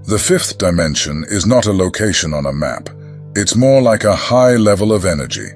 The fifth dimension is not a location on a map. It's more like a high level of energy.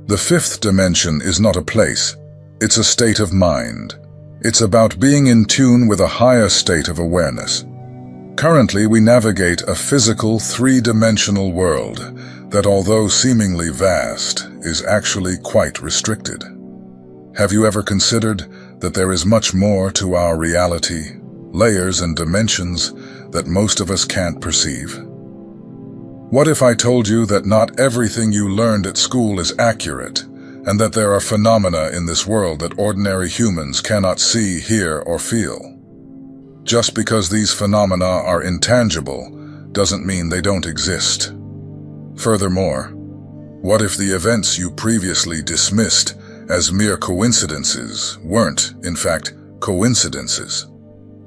The fifth dimension is not a place. It's a state of mind. It's about being in tune with a higher state of awareness. Currently, we navigate a physical, three-dimensional world that, although seemingly vast, is actually quite restricted. Have you ever considered that there is much more to our reality, layers and dimensions that most of us can't perceive? What if I told you that not everything you learned at school is accurate, and that there are phenomena in this world that ordinary humans cannot see, hear, or feel? Just because these phenomena are intangible doesn't mean they don't exist. Furthermore, what if the events you previously dismissed as mere coincidences weren't, in fact, coincidences?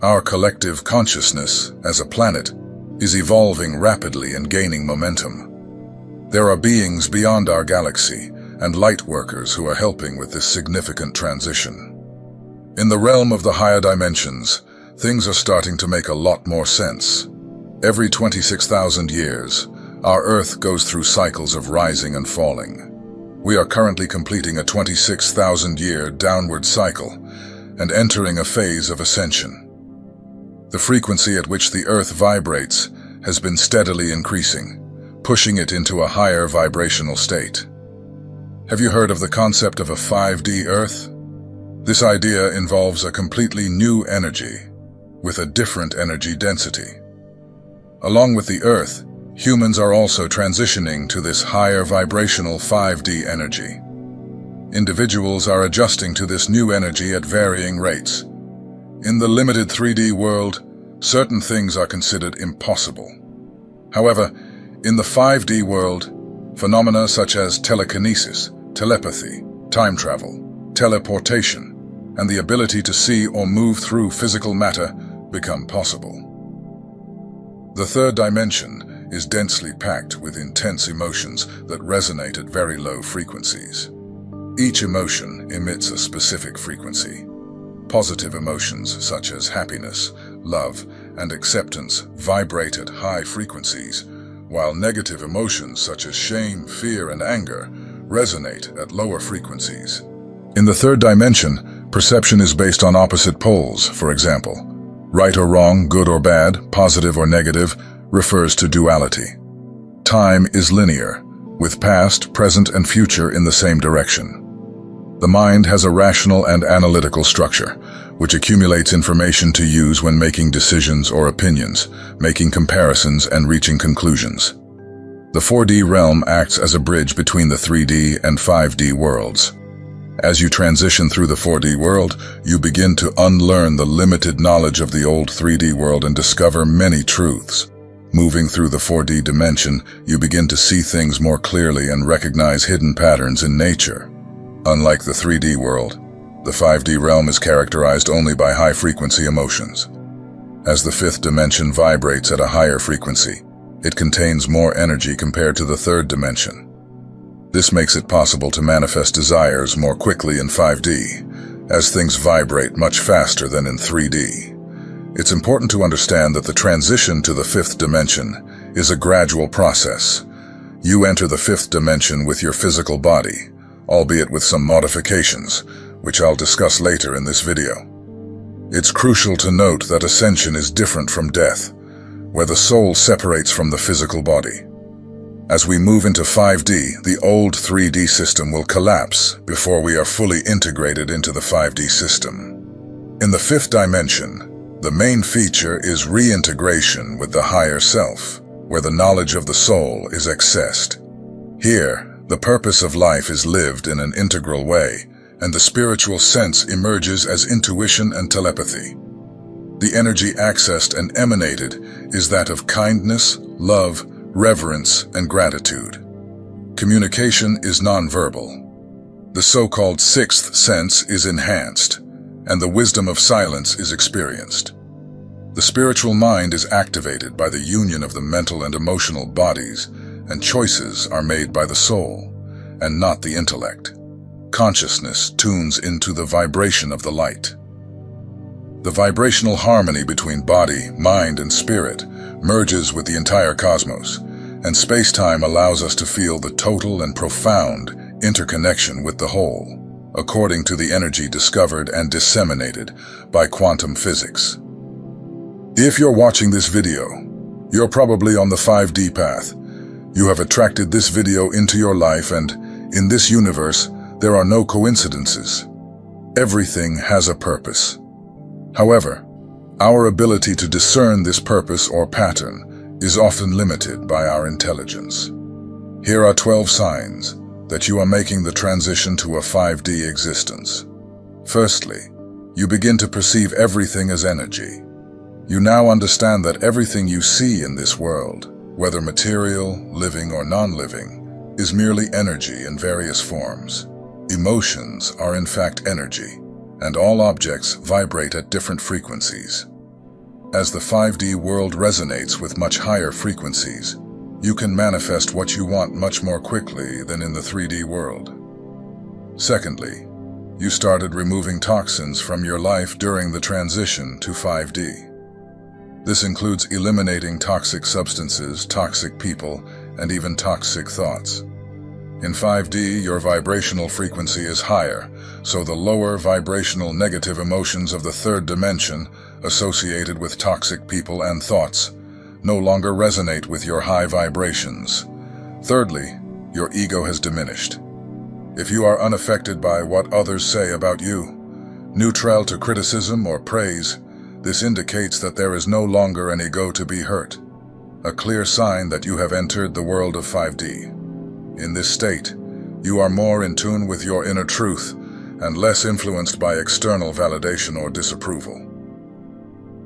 Our collective consciousness, as a planet, is evolving rapidly and gaining momentum. There are beings beyond our galaxy and light workers who are helping with this significant transition. In the realm of the higher dimensions, things are starting to make a lot more sense. Every 26,000 years, our Earth goes through cycles of rising and falling. We are currently completing a 26,000-year downward cycle and entering a phase of ascension. The frequency at which the Earth vibrates has been steadily increasing, pushing it into a higher vibrational state. Have you heard of the concept of a 5D Earth? This idea involves a completely new energy, with a different energy density. Along with the Earth, humans are also transitioning to this higher vibrational 5D energy. Individuals are adjusting to this new energy at varying rates. In the limited 3D world, certain things are considered impossible. However, in the 5D world, phenomena such as telekinesis, telepathy, time travel, teleportation, and the ability to see or move through physical matter become possible. The third dimension is densely packed with intense emotions that resonate at very low frequencies. Each emotion emits a specific frequency. Positive emotions such as happiness, love, and acceptance vibrate at high frequencies, while negative emotions such as shame, fear, and anger resonate at lower frequencies. In the third dimension, perception is based on opposite poles. For example, right or wrong, good or bad, positive or negative, refers to duality. Time is linear, with past, present, and future in the same direction. The mind has a rational and analytical structure, which accumulates information to use when making decisions or opinions, making comparisons and reaching conclusions. The 4D realm acts as a bridge between the 3D and 5D worlds. As you transition through the 4D world, you begin to unlearn the limited knowledge of the old 3D world and discover many truths. Moving through the 4D dimension, you begin to see things more clearly and recognize hidden patterns in nature. Unlike the 3D world, the 5D realm is characterized only by high-frequency emotions. As the fifth dimension vibrates at a higher frequency, it contains more energy compared to the third dimension. This makes it possible to manifest desires more quickly in 5D, as things vibrate much faster than in 3D. It's important to understand that the transition to the fifth dimension is a gradual process. You enter the fifth dimension with your physical body, albeit with some modifications, which I'll discuss later in this video. It's crucial to note that ascension is different from death, where the soul separates from the physical body. As we move into 5D, the old 3D system will collapse before we are fully integrated into the 5D system. In the fifth dimension, the main feature is reintegration with the higher self, where the knowledge of the soul is accessed. Here, the purpose of life is lived in an integral way, and the spiritual sense emerges as intuition and telepathy. The energy accessed and emanated is that of kindness, love, reverence, and gratitude. Communication is nonverbal. The so-called sixth sense is enhanced, and the wisdom of silence is experienced. The spiritual mind is activated by the union of the mental and emotional bodies, and choices are made by the soul, and not the intellect. Consciousness tunes into the vibration of the light. The vibrational harmony between body, mind, and spirit merges with the entire cosmos, and space-time allows us to feel the total and profound interconnection with the whole, according to the energy discovered and disseminated by quantum physics. If you're watching this video, you're probably on the 5D path. You have attracted this video into your life, and in this universe, there are no coincidences. Everything has a purpose. However, our ability to discern this purpose or pattern is often limited by our intelligence. Here are 12 signs that you are making the transition to a 5D existence. Firstly, you begin to perceive everything as energy. You now understand that everything you see in this world, whether material, living, or non-living, is merely energy in various forms. Emotions are in fact energy, and all objects vibrate at different frequencies. As the 5D world resonates with much higher frequencies, you can manifest what you want much more quickly than in the 3D world. Secondly, you started removing toxins from your life during the transition to 5D. This includes eliminating toxic substances, toxic people, and even toxic thoughts. In 5D, your vibrational frequency is higher, so the lower vibrational negative emotions of the third dimension associated with toxic people and thoughts no longer resonate with your high vibrations. Thirdly, your ego has diminished. If you are unaffected by what others say about you, neutral to criticism or praise, this indicates that there is no longer an ego to be hurt, a clear sign that you have entered the world of 5D. In this state, you are more in tune with your inner truth and less influenced by external validation or disapproval.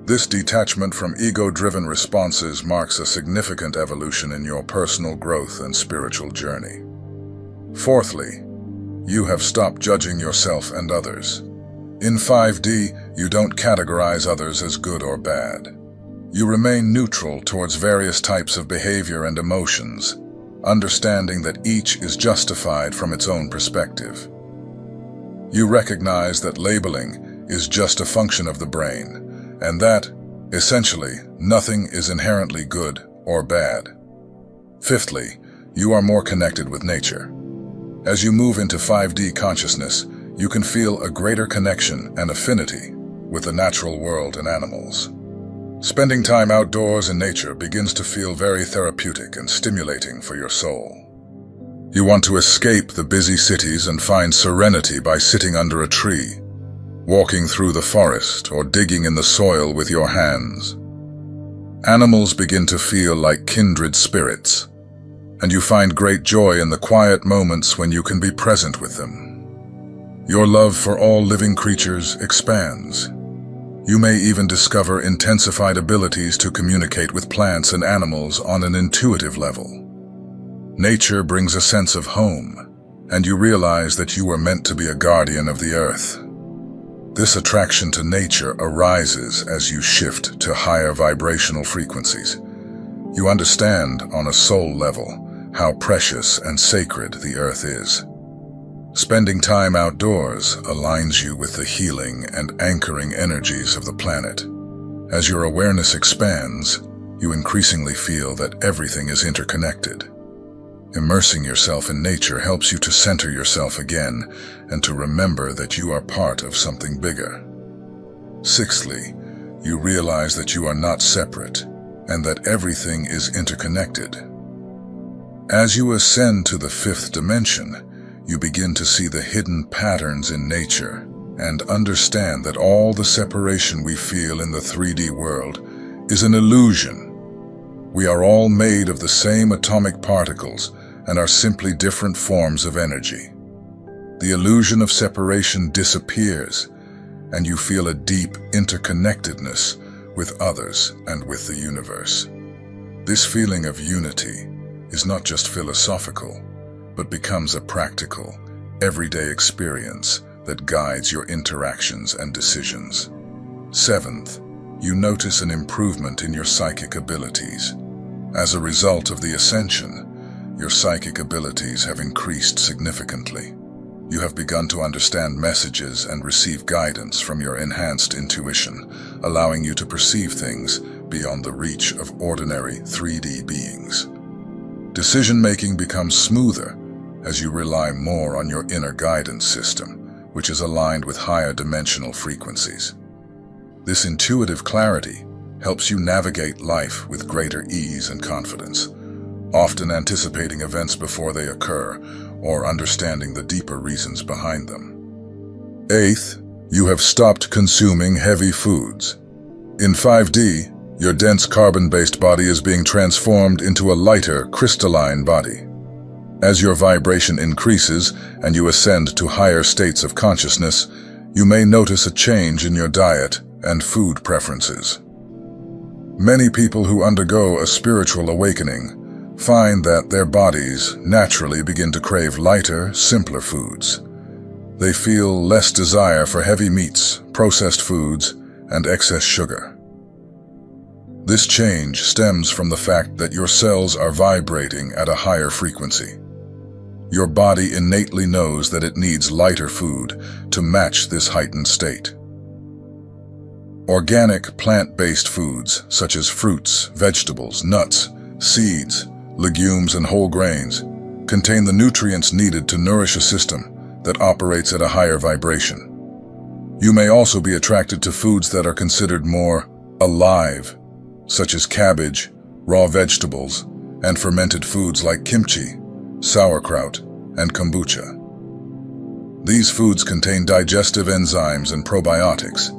This detachment from ego-driven responses marks a significant evolution in your personal growth and spiritual journey. Fourthly, you have stopped judging yourself and others. In 5D, you don't categorize others as good or bad. You remain neutral towards various types of behavior and emotions, understanding that each is justified from its own perspective. You recognize that labeling is just a function of the brain, and that, essentially, nothing is inherently good or bad. Fifthly, you are more connected with nature. As you move into 5D consciousness, you can feel a greater connection and affinity with the natural world and animals. Spending time outdoors in nature begins to feel very therapeutic and stimulating for your soul. You want to escape the busy cities and find serenity by sitting under a tree, walking through the forest, or digging in the soil with your hands. Animals begin to feel like kindred spirits, and you find great joy in the quiet moments when you can be present with them. Your love for all living creatures expands. You may even discover intensified abilities to communicate with plants and animals on an intuitive level. Nature brings a sense of home, and you realize that you were meant to be a guardian of the earth. This attraction to nature arises as you shift to higher vibrational frequencies. You understand on a soul level how precious and sacred the earth is. Spending time outdoors aligns you with the healing and anchoring energies of the planet. As your awareness expands, you increasingly feel that everything is interconnected. Immersing yourself in nature helps you to center yourself again and to remember that you are part of something bigger. Sixthly, you realize that you are not separate and that everything is interconnected. As you ascend to the fifth dimension, you begin to see the hidden patterns in nature and understand that all the separation we feel in the 3D world is an illusion. We are all made of the same atomic particles and are simply different forms of energy. The illusion of separation disappears, and you feel a deep interconnectedness with others and with the universe. This feeling of unity is not just philosophical, but becomes a practical, everyday experience that guides your interactions and decisions. Seventh, you notice an improvement in your psychic abilities. As a result of the Ascension, your psychic abilities have increased significantly. You have begun to understand messages and receive guidance from your enhanced intuition, allowing you to perceive things beyond the reach of ordinary 3D beings. Decision-making becomes smoother as you rely more on your inner guidance system, which is aligned with higher dimensional frequencies. This intuitive clarity helps you navigate life with greater ease and confidence, often anticipating events before they occur or understanding the deeper reasons behind them. Eighth, you have stopped consuming heavy foods. In 5D, your dense carbon-based body is being transformed into a lighter, crystalline body. As your vibration increases and you ascend to higher states of consciousness, you may notice a change in your diet and food preferences. Many people who undergo a spiritual awakening find that their bodies naturally begin to crave lighter, simpler foods. They feel less desire for heavy meats, processed foods, and excess sugar. This change stems from the fact that your cells are vibrating at a higher frequency. Your body innately knows that it needs lighter food to match this heightened state. Organic, plant-based foods, such as fruits, vegetables, nuts, seeds, legumes, and whole grains, contain the nutrients needed to nourish a system that operates at a higher vibration. You may also be attracted to foods that are considered more alive, such as cabbage, raw vegetables, and fermented foods like kimchi, sauerkraut, and kombucha. These foods contain digestive enzymes and probiotics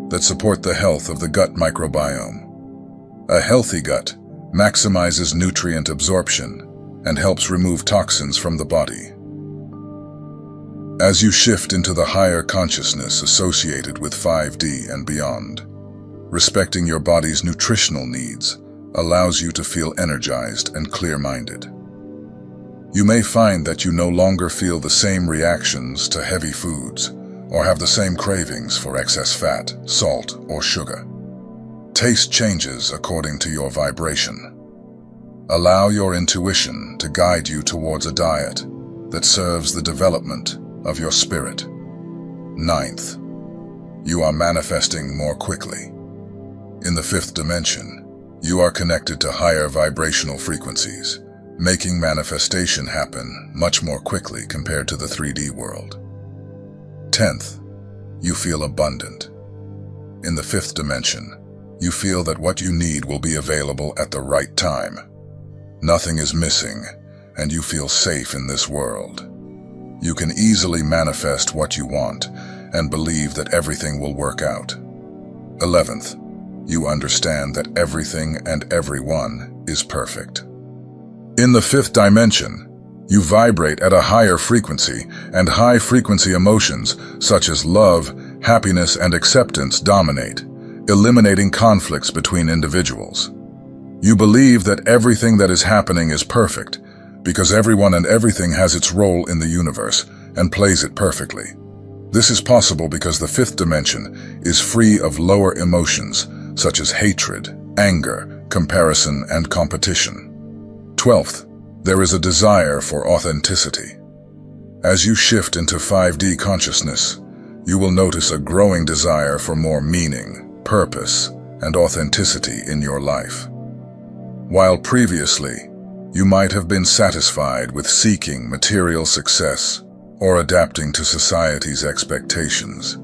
that support the health of the gut microbiome. A healthy gut maximizes nutrient absorption and helps remove toxins from the body. As you shift into the higher consciousness associated with 5D and beyond, respecting your body's nutritional needs allows you to feel energized and clear-minded. You may find that you no longer feel the same reactions to heavy foods or have the same cravings for excess fat, salt, or sugar. Taste changes according to your vibration. Allow your intuition to guide you towards a diet that serves the development of your spirit. Ninth, you are manifesting more quickly. In the 5th dimension, you are connected to higher vibrational frequencies, making manifestation happen much more quickly compared to the 3D world. 10th, you feel abundant. In the 5th dimension, you feel that what you need will be available at the right time. Nothing is missing, and you feel safe in this world. You can easily manifest what you want and believe that everything will work out. 11th, you understand that everything and everyone is perfect. In the 5th dimension, you vibrate at a higher frequency, and high-frequency emotions such as love, happiness, and acceptance dominate, eliminating conflicts between individuals. You believe that everything that is happening is perfect, because everyone and everything has its role in the universe and plays it perfectly. This is possible because the 5th dimension is free of lower emotions such as hatred, anger, comparison, and competition. 12th, there is a desire for authenticity. As you shift into 5D consciousness, you will notice a growing desire for more meaning, purpose, and authenticity in your life. While previously, you might have been satisfied with seeking material success or adapting to society's expectations,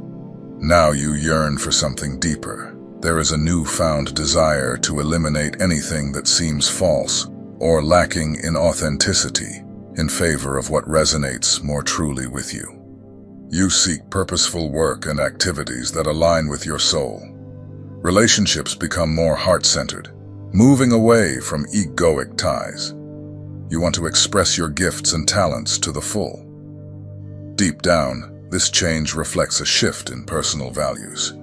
now you yearn for something deeper. There is a newfound desire to eliminate anything that seems false or lacking in authenticity in favor of what resonates more truly with you. You seek purposeful work and activities that align with your soul. Relationships become more heart-centered, moving away from egoic ties. You want to express your gifts and talents to the full. Deep down, this change reflects a shift in personal values.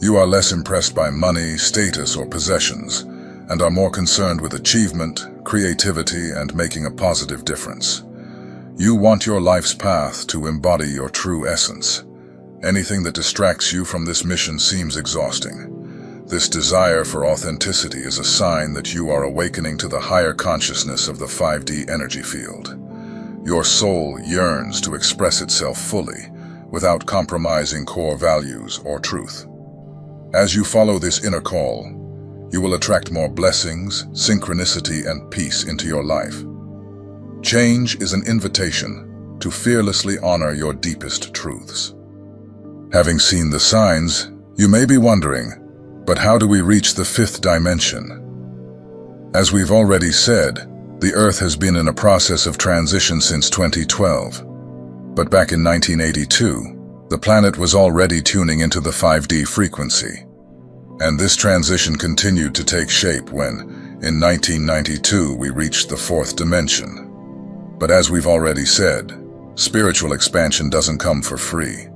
You are less impressed by money, status, or possessions, and are more concerned with achievement, creativity, and making a positive difference. You want your life's path to embody your true essence. Anything that distracts you from this mission seems exhausting. This desire for authenticity is a sign that you are awakening to the higher consciousness of the 5D energy field. Your soul yearns to express itself fully, without compromising core values or truth. As you follow this inner call, You will attract more blessings, synchronicity, and peace into your life. Change is an invitation to fearlessly honor your deepest truths. Having seen the signs, you may be wondering, but how do we reach the fifth dimension? As we've already said, the Earth has been in a process of transition since 2012. But back in 1982, the planet was already tuning into the 5D frequency. And this transition continued to take shape when, in 1992, we reached the fourth dimension. But as we've already said, spiritual expansion doesn't come for free.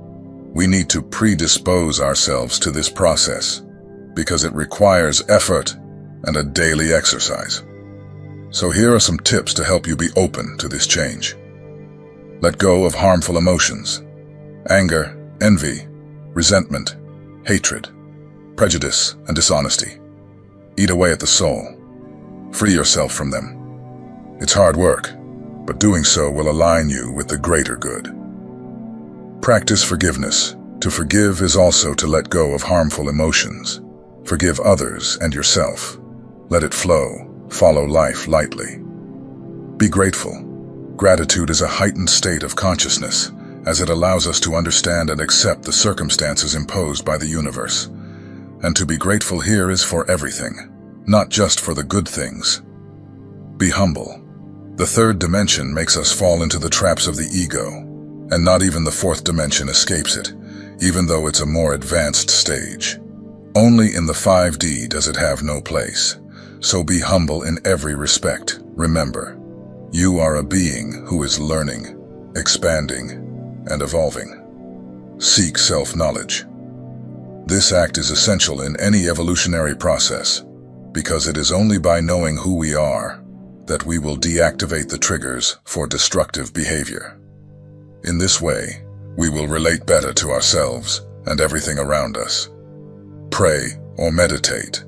We need to predispose ourselves to this process, because it requires effort and a daily exercise. So here are some tips to help you be open to this change. Let go of harmful emotions: anger, envy, resentment, hatred, prejudice, and dishonesty. Eat away at the soul. Free yourself from them. It's hard work, but doing so will align you with the greater good. Practice forgiveness. To forgive is also to let go of harmful emotions. Forgive others and yourself. Let it flow. Follow life lightly. Be grateful. Gratitude is a heightened state of consciousness, as it allows us to understand and accept the circumstances imposed by the universe. And to be grateful here is for everything, not just for the good things. Be humble. The third dimension makes us fall into the traps of the ego, and not even the fourth dimension escapes it, even though it's a more advanced stage. Only in the 5D does it have no place. So be humble in every respect. Remember, you are a being who is learning, expanding, and evolving. Seek self-knowledge. This act is essential in any evolutionary process, because it is only by knowing who we are that we will deactivate the triggers for destructive behavior. In this way, we will relate better to ourselves and everything around us. Pray or meditate.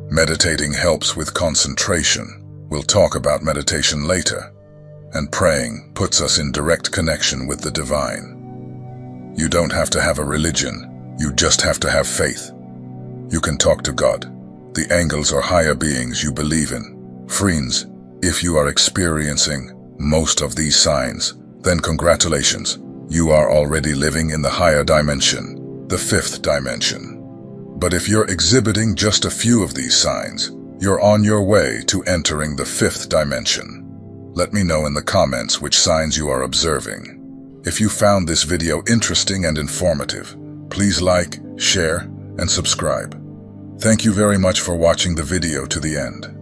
Meditating helps with concentration. We'll talk about meditation later. And praying puts us in direct connection with the divine. You don't have to have a religion. You just have to have faith. You can talk to God, the angels or higher beings you believe in. Friends, if you are experiencing most of these signs, then congratulations. You are already living in the higher dimension, the fifth dimension. But if you're exhibiting just a few of these signs, you're on your way to entering the fifth dimension. Let me know in the comments which signs you are observing. If you found this video interesting and informative, please like, share, and subscribe. Thank you very much for watching the video to the end.